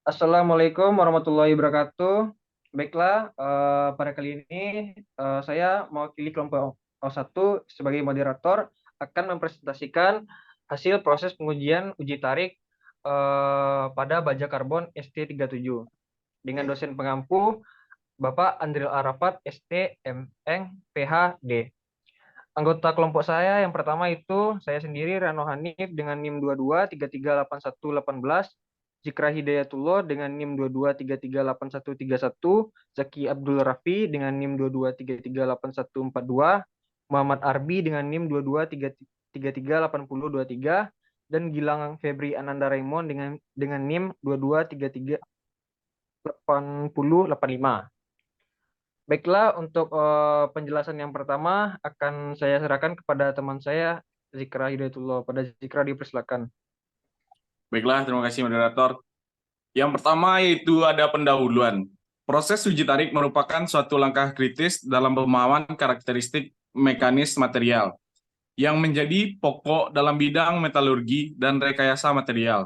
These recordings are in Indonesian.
Assalamualaikum warahmatullahi wabarakatuh. Baiklah, pada kali ini saya mewakili kelompok 01 sebagai moderator akan mempresentasikan hasil proses pengujian uji tarik pada baja karbon ST37 dengan dosen pengampu Bapak Andril Arafat ST MN PhD. Anggota kelompok saya yang pertama itu saya sendiri Rano Hanif dengan NIM 22338118, Zikra Hidayatullah dengan NIM 22338131, Zaki Abdul Rafi dengan NIM 22338142, Muhammad Arbi dengan NIM 22338023, dan Gilang Febri Ananda Raymond dengan NIM 22338085. Baiklah, untuk penjelasan yang pertama akan saya serahkan kepada teman saya, Zikra Hidayatullah. Pada Zikra dipersilakan. Baiklah, terima kasih moderator. Yang pertama yaitu ada pendahuluan. Proses uji tarik merupakan suatu langkah kritis dalam pemahaman karakteristik mekanis material yang menjadi pokok dalam bidang metalurgi dan rekayasa material.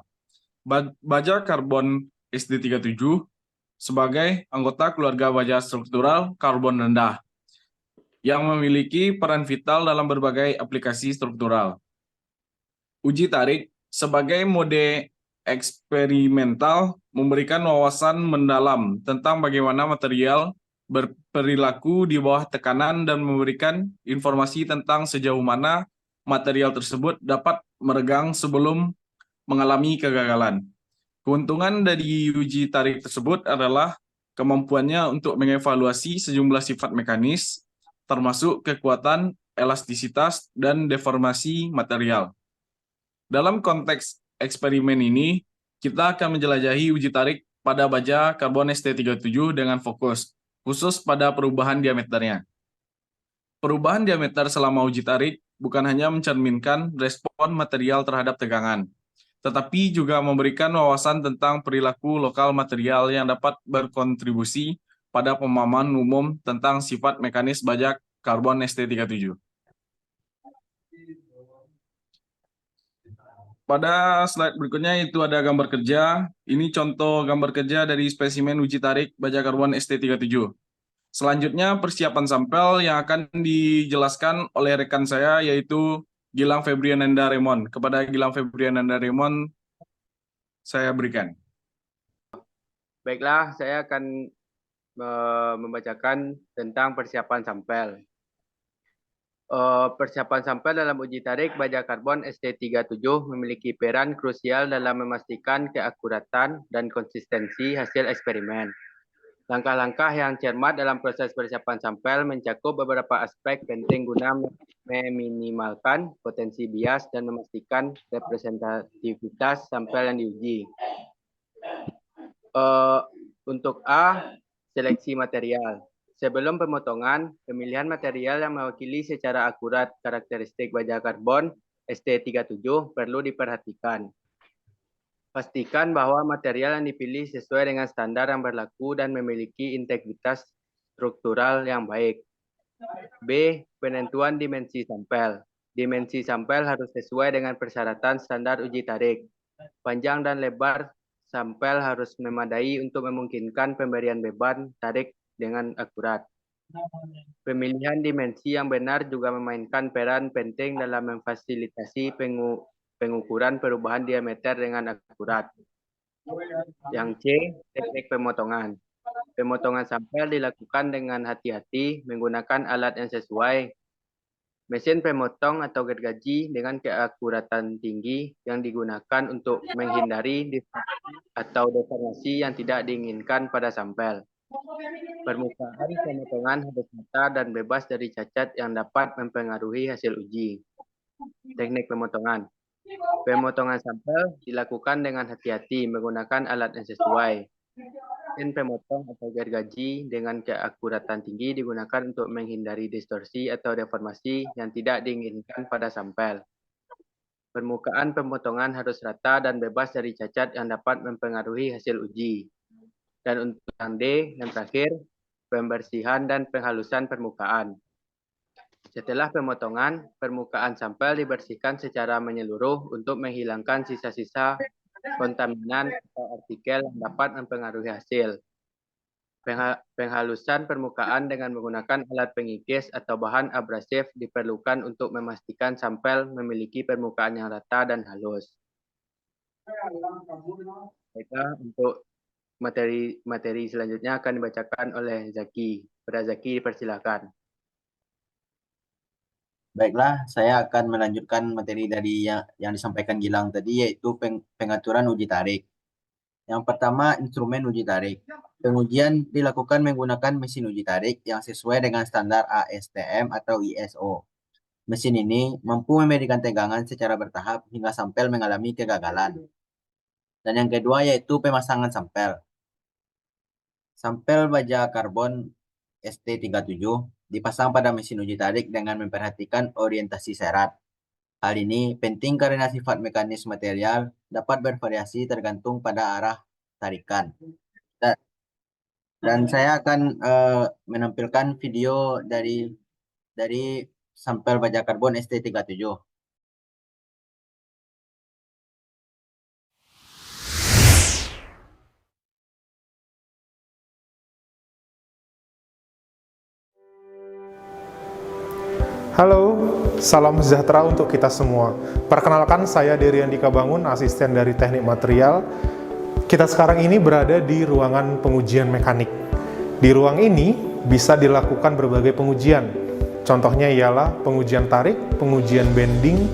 Baja karbon SD37 sebagai anggota keluarga baja struktural karbon rendah yang memiliki peran vital dalam berbagai aplikasi struktural. Uji tarik sebagai mode eksperimental memberikan wawasan mendalam tentang bagaimana material berperilaku di bawah tekanan dan memberikan informasi tentang sejauh mana material tersebut dapat meregang sebelum mengalami kegagalan. Keuntungan dari uji tarik tersebut adalah kemampuannya untuk mengevaluasi sejumlah sifat mekanis, termasuk kekuatan, elastisitas, dan deformasi material. Dalam konteks eksperimen ini, kita akan menjelajahi uji tarik pada baja karbon ST37 dengan fokus, khusus pada perubahan diameternya. Perubahan diameter selama uji tarik bukan hanya mencerminkan respon material terhadap tegangan, tetapi juga memberikan wawasan tentang perilaku lokal material yang dapat berkontribusi pada pemahaman umum tentang sifat mekanis baja karbon ST37. Pada slide berikutnya itu ada gambar kerja. Ini contoh gambar kerja dari spesimen uji tarik baja karbon ST37. Selanjutnya persiapan sampel yang akan dijelaskan oleh rekan saya yaitu Gilang Febriananda Raymond. Kepada Gilang Febriananda Raymond saya berikan. Baiklah, saya akan membacakan tentang persiapan sampel. Persiapan sampel dalam uji tarik baja karbon ST37 memiliki peran krusial dalam memastikan keakuratan dan konsistensi hasil eksperimen. Langkah-langkah yang cermat dalam proses persiapan sampel mencakup beberapa aspek penting guna meminimalkan potensi bias dan memastikan representativitas sampel yang diuji. Untuk A, seleksi material. Sebelum pemotongan, pemilihan material yang mewakili secara akurat karakteristik baja karbon ST37 perlu diperhatikan. Pastikan bahwa material yang dipilih sesuai dengan standar yang berlaku dan memiliki integritas struktural yang baik. B, penentuan dimensi sampel. Dimensi sampel harus sesuai dengan persyaratan standar uji tarik. Panjang dan lebar sampel harus memadai untuk memungkinkan pemberian beban tarik dengan akurat. Pemilihan dimensi yang benar juga memainkan peran penting dalam memfasilitasi pengukuran perubahan diameter dengan akurat. Yang C, teknik pemotongan. Pemotongan sampel dilakukan dengan hati-hati menggunakan alat yang sesuai. Mesin pemotong atau gergaji dengan keakuratan tinggi yang digunakan untuk menghindari distorsi atau deformasi yang tidak diinginkan pada sampel. Permukaan pemotongan harus rata dan bebas dari cacat yang dapat mempengaruhi hasil uji. Teknik pemotongan. Pemotongan sampel dilakukan dengan hati-hati menggunakan alat yang sesuai. Mesin pemotong atau gergaji dengan keakuratan tinggi digunakan untuk menghindari distorsi atau deformasi yang tidak diinginkan pada sampel. Permukaan pemotongan harus rata dan bebas dari cacat yang dapat mempengaruhi hasil uji. Dan untuk yang D, yang terakhir, pembersihan dan penghalusan permukaan. Setelah pemotongan, permukaan sampel dibersihkan secara menyeluruh untuk menghilangkan sisa-sisa kontaminan atau partikel yang dapat mempengaruhi hasil. Penghalusan permukaan dengan menggunakan alat pengikis atau bahan abrasif diperlukan untuk memastikan sampel memiliki permukaan yang rata dan halus. Baiklah, untuk materi selanjutnya akan dibacakan oleh Zaki. Pada Zaki, dipersilakan. Baiklah, saya akan melanjutkan materi dari yang disampaikan Gilang tadi, yaitu pengaturan uji tarik. Yang pertama, instrumen uji tarik. Pengujian dilakukan menggunakan mesin uji tarik yang sesuai dengan standar ASTM atau ISO. Mesin ini mampu memberikan tegangan secara bertahap hingga sampel mengalami kegagalan. Dan yang kedua yaitu pemasangan sampel. Sampel baja karbon ST37 dipasang pada mesin uji tarik dengan memperhatikan orientasi serat. Hal ini penting karena sifat mekanis material dapat bervariasi tergantung pada arah tarikan. Dan saya akan menampilkan video dari sampel baja karbon ST37. Halo, salam sejahtera untuk kita semua. Perkenalkan, saya Dery Andika Bangun, asisten dari Teknik Material. Kita sekarang ini berada di ruangan pengujian mekanik. Di ruang ini bisa dilakukan berbagai pengujian. Contohnya ialah pengujian tarik, pengujian bending,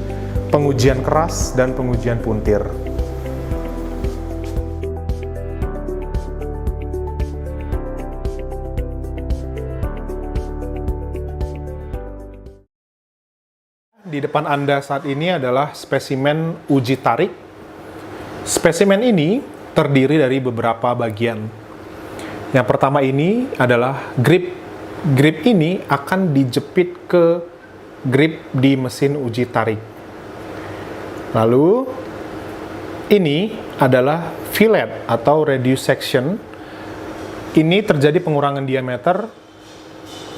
pengujian keras, dan pengujian puntir. Di depan Anda saat ini adalah spesimen uji tarik. Spesimen ini terdiri dari beberapa bagian. Yang pertama ini adalah grip. Grip ini akan dijepit ke grip di mesin uji tarik. Lalu, ini adalah fillet atau reduce section. Ini terjadi pengurangan diameter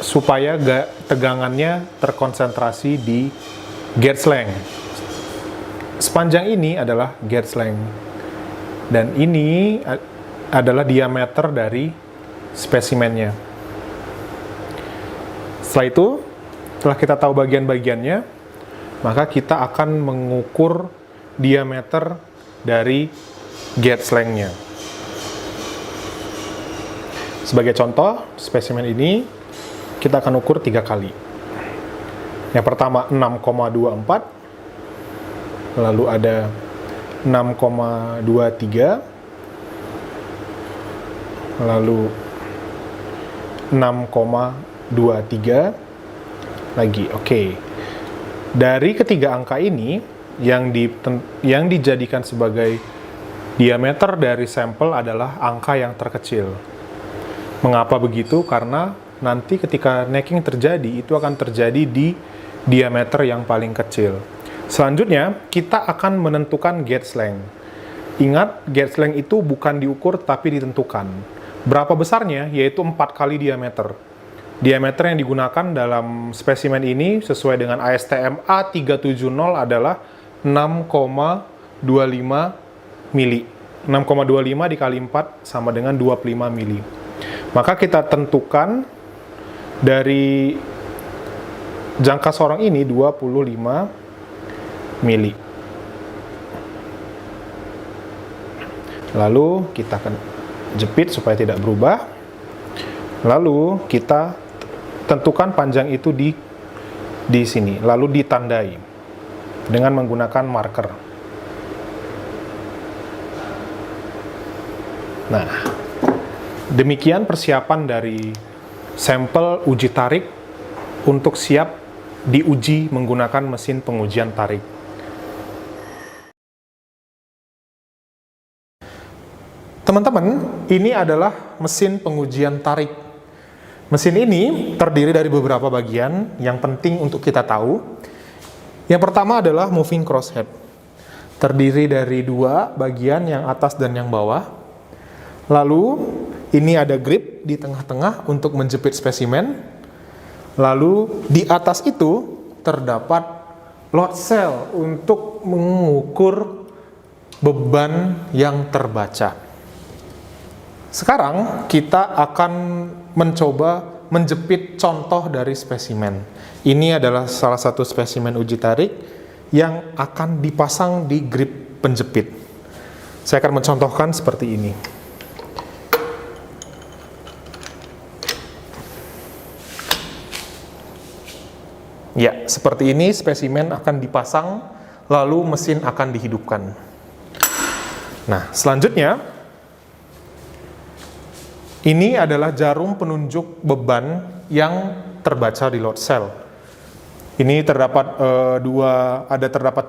supaya tegangannya terkonsentrasi di gauge length. Sepanjang ini adalah gauge length. Dan ini adalah diameter dari spesimennya. Setelah itu, setelah kita tahu bagian-bagiannya, maka kita akan mengukur diameter dari gauge length-nya. Sebagai contoh, spesimen ini kita akan ukur 3 kali. Yang pertama 6,24, lalu ada 6,23, lalu 6,23 lagi. Oke. Dari ketiga angka ini yang dijadikan sebagai diameter dari sampel adalah angka yang terkecil. Mengapa begitu? Karena nanti ketika necking terjadi, itu akan terjadi di diameter yang paling kecil. Selanjutnya, kita akan menentukan gauge length. Ingat, gauge length itu bukan diukur tapi ditentukan. Berapa besarnya? Yaitu 4 kali diameter. Diameter yang digunakan dalam spesimen ini sesuai dengan ASTM A370 adalah 6,25 mili. 6,25 dikali 4 sama dengan 25 mili. Maka kita tentukan dari jangka sorong ini 25 mili. Lalu kita akan jepit supaya tidak berubah. Lalu kita tentukan panjang itu di sini, lalu ditandai dengan menggunakan marker. Nah, demikian persiapan dari sampel uji tarik untuk siap diuji menggunakan mesin pengujian tarik. Teman-teman, ini adalah mesin pengujian tarik. Mesin ini terdiri dari beberapa bagian yang penting untuk kita tahu. Yang pertama adalah moving crosshead. Terdiri dari 2 bagian, yang atas dan yang bawah. Lalu, ini ada grip di tengah-tengah untuk menjepit spesimen. Lalu di atas itu terdapat load cell untuk mengukur beban yang terbaca. Sekarang kita akan mencoba menjepit contoh dari spesimen. Ini adalah salah satu spesimen uji tarik yang akan dipasang di grip penjepit. Saya akan mencontohkan seperti ini. Ya, seperti ini spesimen akan dipasang, lalu mesin akan dihidupkan. Nah, selanjutnya, ini adalah jarum penunjuk beban yang terbaca di load cell. Ini terdapat terdapat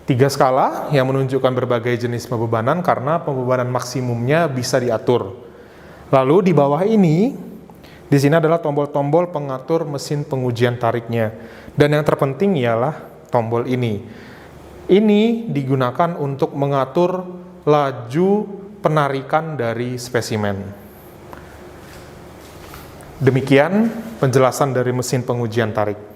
tiga skala yang menunjukkan berbagai jenis pembebanan karena pembebanan maksimumnya bisa diatur. Lalu di bawah ini, di sini adalah tombol-tombol pengatur mesin pengujian tariknya. Dan yang terpenting ialah tombol ini. Ini digunakan untuk mengatur laju penarikan dari spesimen. Demikian penjelasan dari mesin pengujian tarik.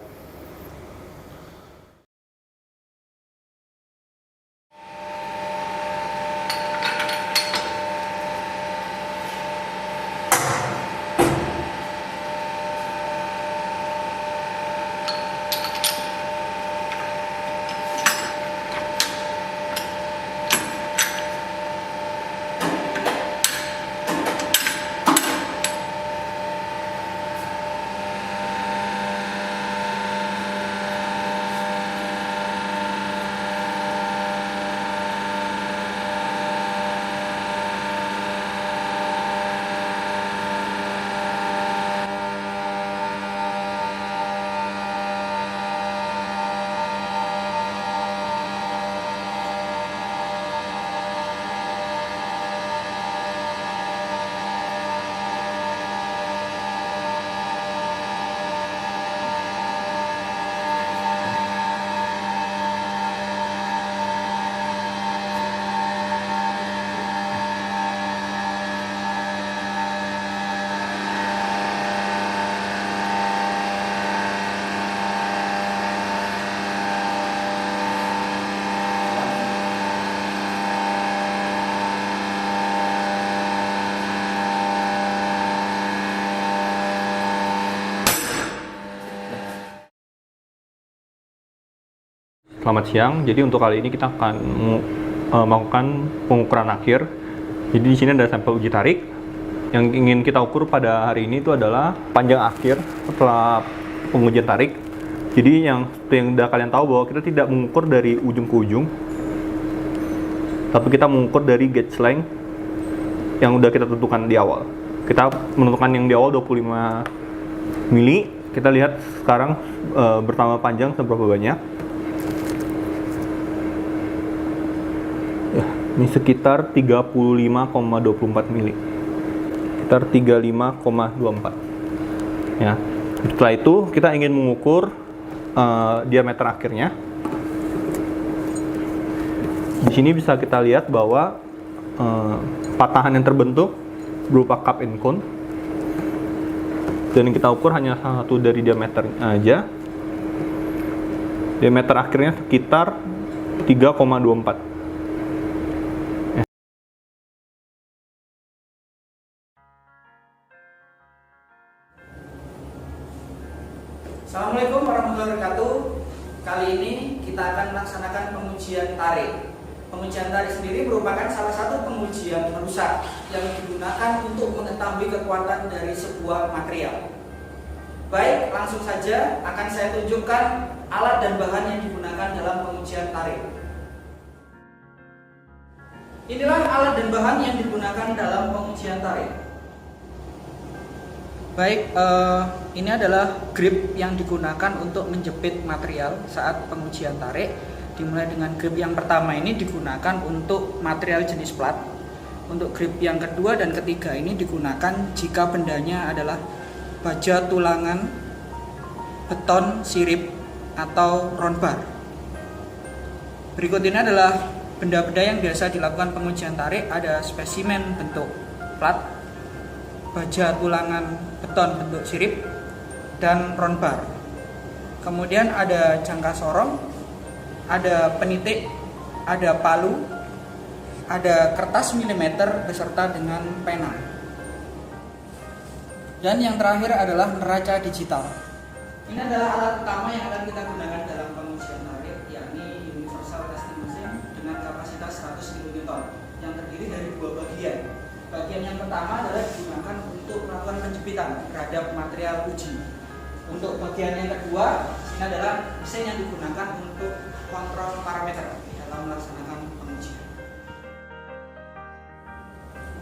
Selamat siang. Jadi untuk kali ini kita akan melakukan pengukuran akhir. Jadi di sini ada sampel uji tarik. Yang ingin kita ukur pada hari ini itu adalah panjang akhir setelah pengujian tarik. Jadi yang udah kalian tahu bahwa kita tidak mengukur dari ujung ke ujung, tapi kita mengukur dari gauge length yang udah kita tentukan di awal. Kita menentukan yang di awal 25 mili. Kita lihat sekarang bertambah panjang seberapa banyak. Ini sekitar 35,24 mili. Sekitar 35,24. Ya. Setelah itu kita ingin mengukur diameter akhirnya. Di sini bisa kita lihat bahwa patahan yang terbentuk berupa cup and cone. Dan yang kita ukur hanya satu dari diameternya aja. Diameter akhirnya sekitar 3,24. Assalamualaikum warahmatullahi wabarakatuh. Kali ini kita akan melaksanakan pengujian tarik. Pengujian tarik sendiri merupakan salah satu pengujian merusak yang digunakan untuk mengetahui kekuatan dari sebuah material. Baik, langsung saja akan saya tunjukkan alat dan bahan yang digunakan dalam pengujian tarik. Inilah alat dan bahan yang digunakan dalam pengujian tarik. Baik, ini adalah grip yang digunakan untuk menjepit material saat pengujian tarik. Dimulai dengan grip yang pertama ini digunakan untuk material jenis plat. Untuk grip yang kedua dan ketiga ini digunakan jika bendanya adalah baja tulangan, beton sirip, atau round bar. Berikut ini adalah benda-benda yang biasa dilakukan pengujian tarik. Ada spesimen bentuk plat, baja tulangan beton bentuk sirip, dan round bar. Kemudian ada jangka sorong, ada penitik, ada palu, ada kertas milimeter beserta dengan pena. Dan yang terakhir adalah neraca digital. Ini adalah alat utama yang akan kita gunakan dalam pengujian tarik, yakni universal testing machine dengan kapasitas 100 kN yang terdiri dari dua bagian. Bagian yang pertama adalah digunakan untuk melakukan penjepitan terhadap material uji. Untuk bagian yang kedua, ini adalah mesin yang digunakan untuk kontrol parameter dalam melaksanakan pengujian.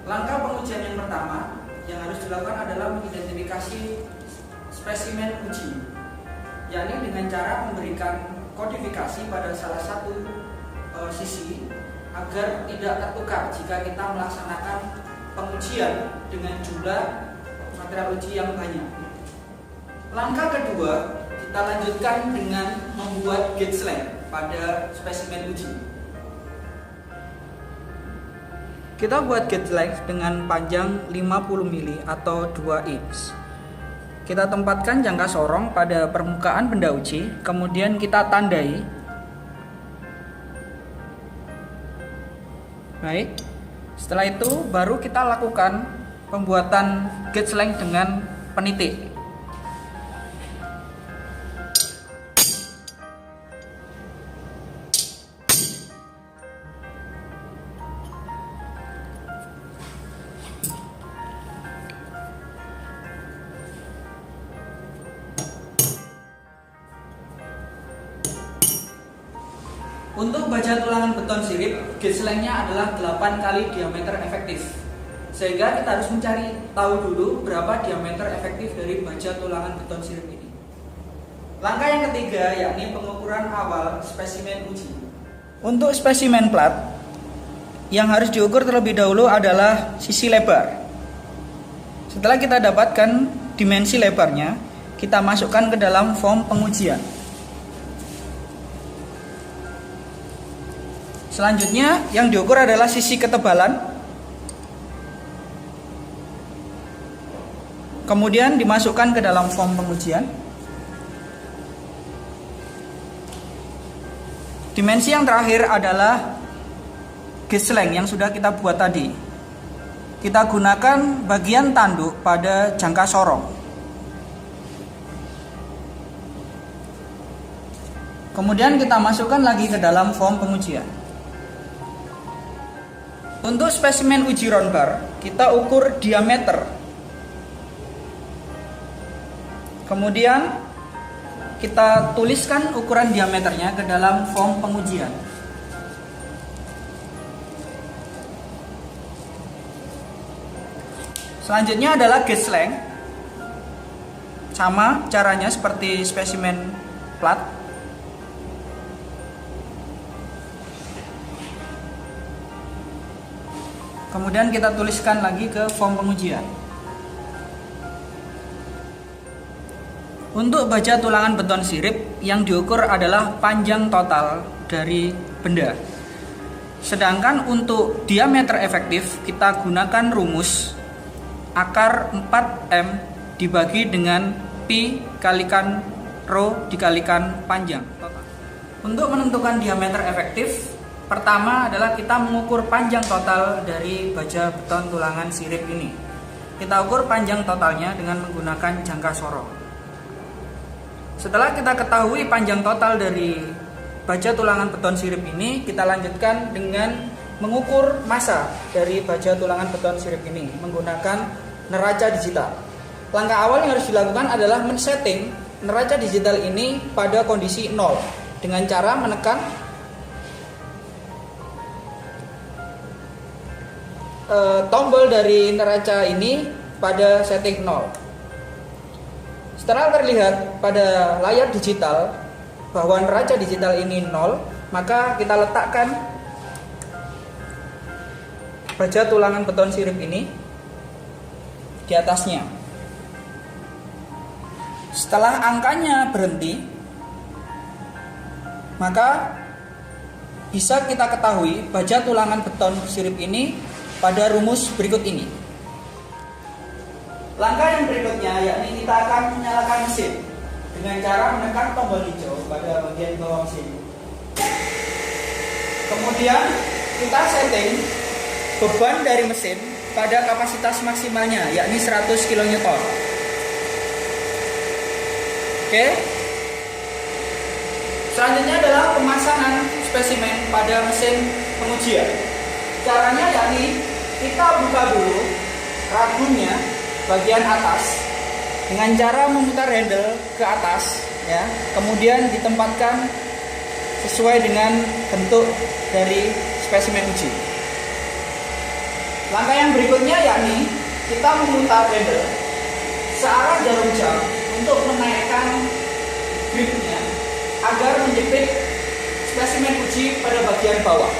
Langkah pengujian yang pertama yang harus dilakukan adalah mengidentifikasi spesimen uji, yakni dengan cara memberikan kodifikasi pada salah satu sisi agar tidak tertukar jika kita melaksanakan pengujian dengan jumlah material uji yang banyak. Langkah kedua, kita lanjutkan dengan membuat gauge length pada spesimen uji. Kita buat gauge length dengan panjang 50 mili atau 2 inch. Kita tempatkan jangka sorong pada permukaan benda uji, kemudian kita tandai. Baik, setelah itu baru kita lakukan pembuatan gauge length dengan penitik. Untuk baja tulangan beton sirip, gauge length-nya adalah 8 kali diameter efektif. Sehingga kita harus mencari tahu dulu berapa diameter efektif dari baja tulangan beton sirip ini. Langkah yang ketiga yakni pengukuran awal spesimen uji. Untuk spesimen plat, yang harus diukur terlebih dahulu adalah sisi lebar. Setelah kita dapatkan dimensi lebarnya, kita masukkan ke dalam form pengujian. Selanjutnya yang diukur adalah sisi ketebalan. Kemudian dimasukkan ke dalam form pengujian. Dimensi yang terakhir adalah gauge length yang sudah kita buat tadi. Kita gunakan bagian tanduk pada jangka sorong. Kemudian kita masukkan lagi ke dalam form pengujian. Untuk spesimen uji round bar, kita ukur diameter. Kemudian kita tuliskan ukuran diameternya ke dalam form pengujian. Selanjutnya adalah gauge length. Sama caranya seperti spesimen plat. Kemudian kita tuliskan lagi ke form pengujian. Untuk baja tulangan beton sirip, yang diukur adalah panjang total dari benda. Sedangkan untuk diameter efektif, kita gunakan rumus akar 4M dibagi dengan pi kalikan rho dikalikan panjang. Untuk menentukan diameter efektif, pertama adalah kita mengukur panjang total dari baja beton tulangan sirip ini. Kita ukur panjang totalnya dengan menggunakan jangka sorong. Setelah kita ketahui panjang total dari baja tulangan beton sirip ini, kita lanjutkan dengan mengukur massa dari baja tulangan beton sirip ini menggunakan neraca digital. Langkah awal yang harus dilakukan adalah men-setting neraca digital ini pada kondisi 0 dengan cara menekan tombol dari neraca ini pada setting 0. Setelah terlihat pada layar digital bahwa neraca digital ini 0, maka kita letakkan baja tulangan beton sirip ini di atasnya. Setelah angkanya berhenti, maka bisa kita ketahui baja tulangan beton sirip ini pada rumus berikut ini. Langkah yang berikutnya yakni kita akan menyalakan mesin dengan cara menekan tombol hijau pada bagian bawah mesin. Kemudian kita setting beban dari mesin pada kapasitas maksimalnya, yakni 100 kN. Oke. Selanjutnya adalah pemasangan spesimen pada mesin pengujian. Caranya yakni kita buka dulu ragumnya bagian atas dengan cara memutar handle ke atas, ya. Kemudian ditempatkan sesuai dengan bentuk dari spesimen uji. Langkah yang berikutnya yakni kita memutar handle searah jarum jam untuk menaikkan gripnya agar menjepit spesimen uji pada bagian bawah.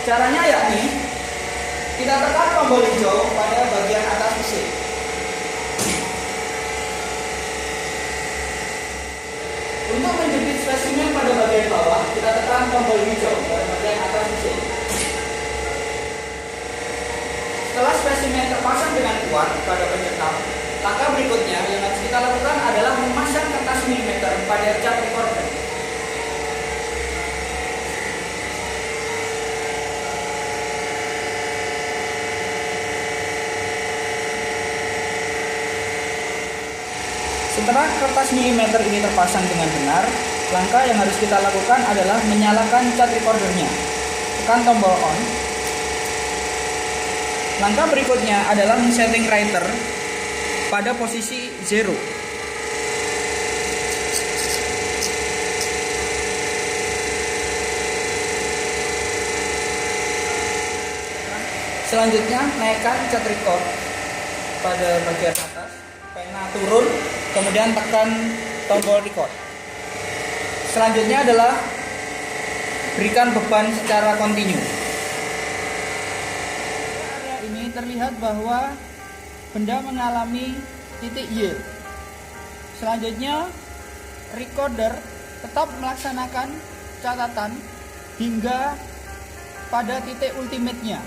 Caranya yakni kita tekan tombol hijau pada bagian atas mesin. Untuk menjepit spesimen pada bagian bawah, kita tekan tombol hijau pada bagian atas mesin. Setelah spesimen terpasang dengan kuat pada pencekam, langkah berikutnya yang harus kita lakukan adalah memasang kertas milimeter pada cat recorder. Setelah kertas milimeter ini terpasang dengan benar, langkah yang harus kita lakukan adalah menyalakan cat recordernya. Tekan tombol on. Langkah berikutnya adalah men-setting writer pada posisi 0. Selanjutnya naikkan cat record pada bagian atas, pena turun, kemudian tekan tombol record. Selanjutnya adalah berikan beban secara kontinu. Area ini terlihat bahwa benda mengalami titik Y. Selanjutnya recorder tetap melaksanakan catatan hingga pada titik ultimate-nya.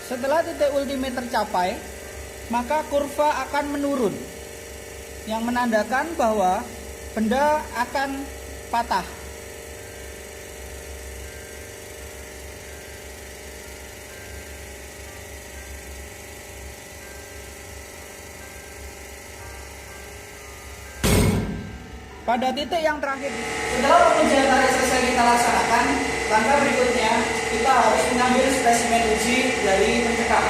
Setelah titik ultimate tercapai, maka kurva akan menurun, yang menandakan bahwa benda akan patah. Pada titik yang terakhir, setelah pengujian tarik selesai kita laksanakan, langkah berikutnya kita harus mengambil spesimen uji dari pencekam.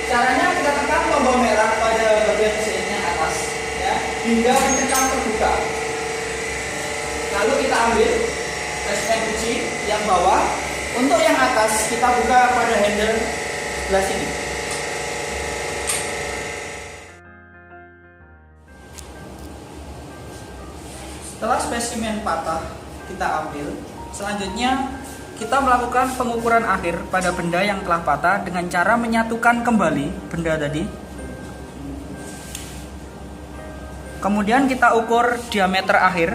Caranya kita tekan tombol merah pada bagian mesin yang atas, ya, hingga pencekam terbuka. Lalu kita ambil spesimen uji yang bawah. Untuk yang atas kita buka pada handle sebelah sini. Setelah spesimen patah kita ambil, selanjutnya kita melakukan pengukuran akhir pada benda yang telah patah dengan cara menyatukan kembali benda tadi. Kemudian kita ukur diameter akhir.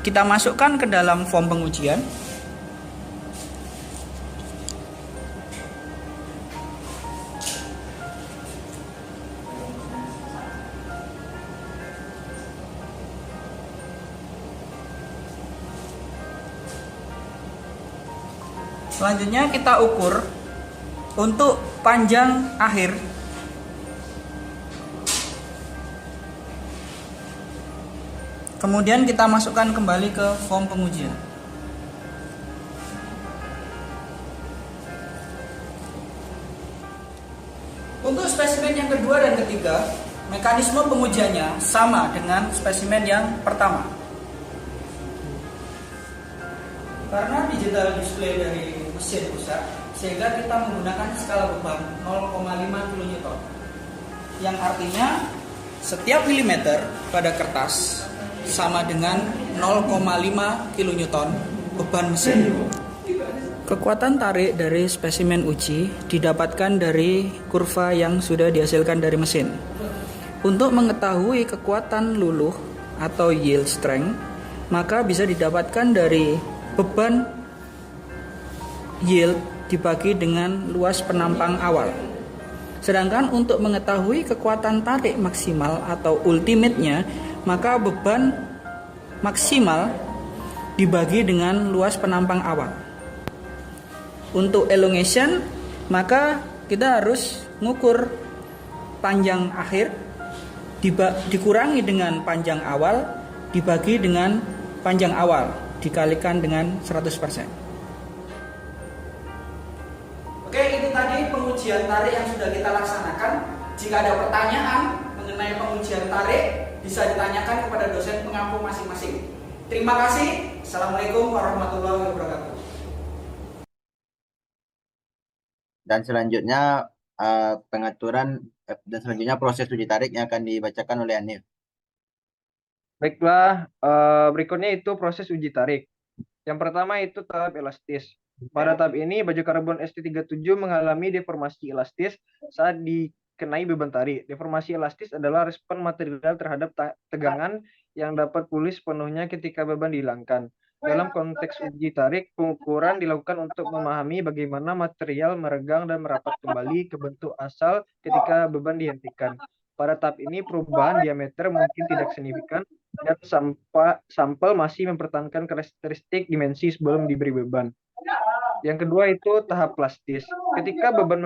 Kita masukkan ke dalam form pengujian. Selanjutnya kita ukur untuk panjang akhir. Kemudian kita masukkan kembali ke form pengujian. Untuk spesimen yang kedua dan ketiga, mekanisme pengujiannya sama dengan spesimen yang pertama. Karena digital display dari mesin rusak, sehingga kita menggunakan skala beban 0,5 kN. Yang artinya setiap milimeter pada kertas sama dengan 0,5 kN beban mesin. Kekuatan tarik dari spesimen uji didapatkan dari kurva yang sudah dihasilkan dari mesin. Untuk mengetahui kekuatan luluh atau yield strength, maka bisa didapatkan dari beban yield dibagi dengan luas penampang awal. Sedangkan untuk mengetahui kekuatan tarik maksimal atau ultimate-nya, maka beban maksimal dibagi dengan luas penampang awal. Untuk elongation, maka kita harus mengukur panjang akhir dikurangi dengan panjang awal dibagi dengan panjang awal dikalikan dengan 100%. Oke, itu tadi pengujian tarik yang sudah kita laksanakan. Jika ada pertanyaan mengenai pengujian tarik, bisa ditanyakan kepada dosen pengampu masing-masing. Terima kasih. Assalamualaikum warahmatullahi wabarakatuh. Dan selanjutnya proses uji tarik yang akan dibacakan oleh Hanif. Baiklah, berikutnya itu proses uji tarik. Yang pertama itu tahap elastis. Pada tahap ini, baju karbon ST37 mengalami deformasi elastis saat dikenai beban tarik. Deformasi elastis adalah respon material terhadap tegangan yang dapat pulih sepenuhnya ketika beban dihilangkan. Dalam konteks uji tarik, pengukuran dilakukan untuk memahami bagaimana material meregang dan merapat kembali ke bentuk asal ketika beban dihentikan. Pada tahap ini, perubahan diameter mungkin tidak signifikan dan sampel masih mempertahankan karakteristik dimensi sebelum diberi beban. Yang kedua itu tahap plastis. Ketika beban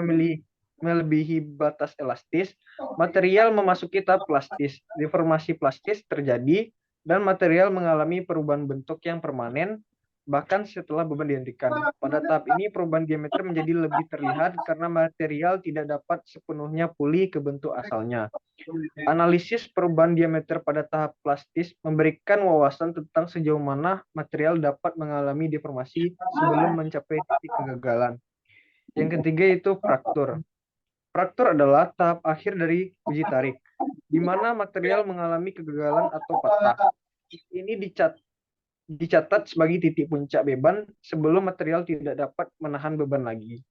melebihi batas elastis, material memasuki tahap plastis. Deformasi plastis terjadi dan material mengalami perubahan bentuk yang permanen bahkan setelah beban dihentikan. Pada tahap ini perubahan diameter menjadi lebih terlihat karena material tidak dapat sepenuhnya pulih ke bentuk asalnya. Analisis perubahan diameter pada tahap plastis memberikan wawasan tentang sejauh mana material dapat mengalami deformasi sebelum mencapai titik kegagalan. Yang ketiga itu fraktur. Fraktur adalah tahap akhir dari uji tarik, di mana material mengalami kegagalan atau patah. Ini dicatat sebagai titik puncak beban sebelum material tidak dapat menahan beban lagi.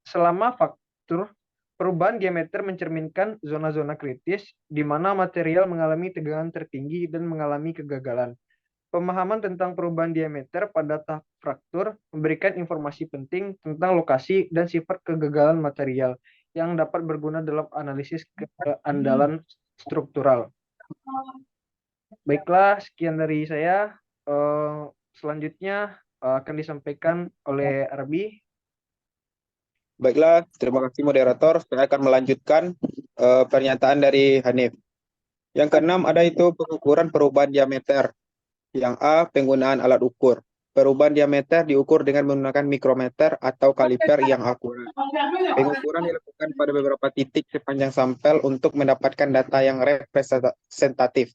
Selama fraktur, perubahan diameter mencerminkan zona-zona kritis di mana material mengalami tegangan tertinggi dan mengalami kegagalan. Pemahaman tentang perubahan diameter pada tahap fraktur memberikan informasi penting tentang lokasi dan sifat kegagalan material yang dapat berguna dalam analisis keandalan struktural. Baiklah, sekian dari saya. Selanjutnya akan disampaikan oleh Arbi. Baiklah, terima kasih moderator. Saya akan melanjutkan pernyataan dari Hanif. Yang keenam ada itu pengukuran perubahan diameter. Yang A, penggunaan alat ukur. Perubahan diameter diukur dengan menggunakan mikrometer atau kaliper yang akurat. Pengukuran dilakukan pada beberapa titik sepanjang sampel untuk mendapatkan data yang representatif.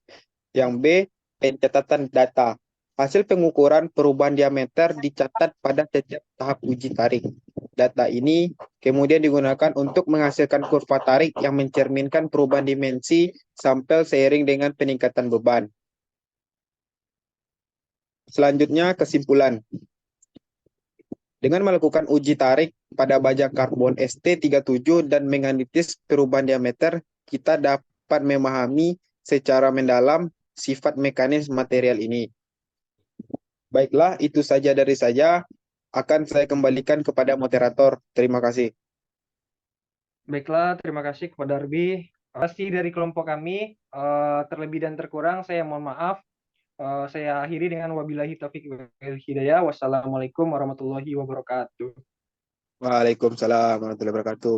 Yang B, pencatatan data. Hasil pengukuran perubahan diameter dicatat pada setiap tahap uji tarik. Data ini kemudian digunakan untuk menghasilkan kurva tarik yang mencerminkan perubahan dimensi sampel seiring dengan peningkatan beban. Selanjutnya, kesimpulan. Dengan melakukan uji tarik pada baja karbon ST37 dan menganalisis perubahan diameter, kita dapat memahami secara mendalam sifat mekanis material ini. Baiklah, itu saja dari saya. Akan saya kembalikan kepada moderator. Terima kasih. Baiklah, terima kasih kepada Arbi. Terima kasih dari kelompok kami. Terlebih dan terkurang, saya mohon maaf. Saya akhiri dengan wabillahi taufiq wal hidayah. Wassalamualaikum warahmatullahi wabarakatuh. Waalaikumsalam warahmatullahi wabarakatuh.